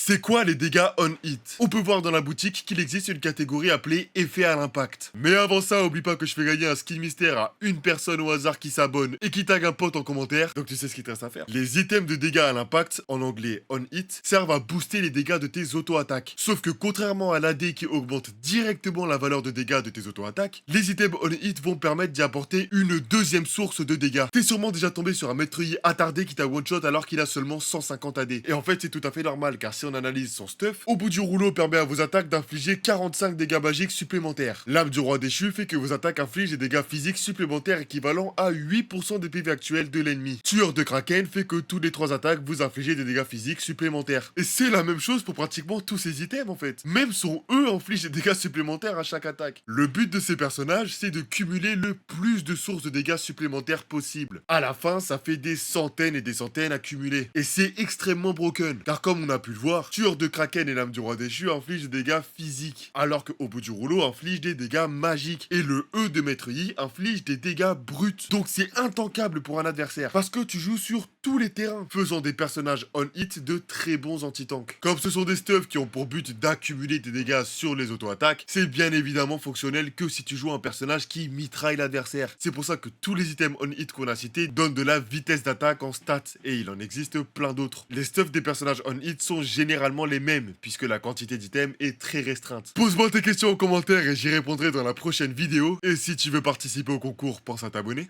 C'est quoi les dégâts on hit? On peut voir dans la boutique qu'il existe une catégorie appelée effet à l'impact. Mais avant ça, oublie pas que je fais gagner un skin mystère à une personne au hasard qui s'abonne et qui tag un pote en commentaire, donc tu sais ce qu'il te reste à faire. Les items de dégâts à l'impact, en anglais on hit, servent à booster les dégâts de tes auto-attaques. Sauf que contrairement à l'AD qui augmente directement la valeur de dégâts de tes auto-attaques, les items on hit vont permettre d'y apporter une deuxième source de dégâts. T'es sûrement déjà tombé sur un maître-yi attardé qui t'a one-shot alors qu'il a seulement 150 AD. Et en fait, c'est tout à fait normal car si on analyse son stuff, au bout du rouleau permet à vos attaques d'infliger 45 dégâts magiques supplémentaires. L'âme du roi déchu fait que vos attaques infligent des dégâts physiques supplémentaires équivalents à 8% des PV actuels de l'ennemi. Tueur de Kraken fait que tous les 3 attaques vous infligez des dégâts physiques supplémentaires. Et c'est la même chose pour pratiquement tous ces items en fait. Même son E inflige des dégâts supplémentaires à chaque attaque. Le but de ces personnages, c'est de cumuler le plus de sources de dégâts supplémentaires possible. À la fin, ça fait des centaines et des centaines accumulées. Et c'est extrêmement broken, car comme on a pu le voir, tueur de Kraken et l'âme du roi déchu infligent des dégâts physiques, alors qu'au bout du rouleau inflige des dégâts magiques, et le E de Maître Yi inflige des dégâts bruts. Donc c'est intankable pour un adversaire, parce que tu joues sur tous les terrains, faisant des personnages on-hit de très bons anti-tanks. Comme ce sont des stuffs qui ont pour but d'accumuler des dégâts sur les auto-attaques, c'est bien évidemment fonctionnel que si tu joues un personnage qui mitraille l'adversaire. C'est pour ça que tous les items on-hit qu'on a cités donnent de la vitesse d'attaque en stats, et il en existe plein d'autres. Les stuffs des personnages on-hit sont généralement les mêmes, puisque la quantité d'items est très restreinte. Pose-moi tes questions en commentaire et j'y répondrai dans la prochaine vidéo, et si tu veux participer au concours, pense à t'abonner.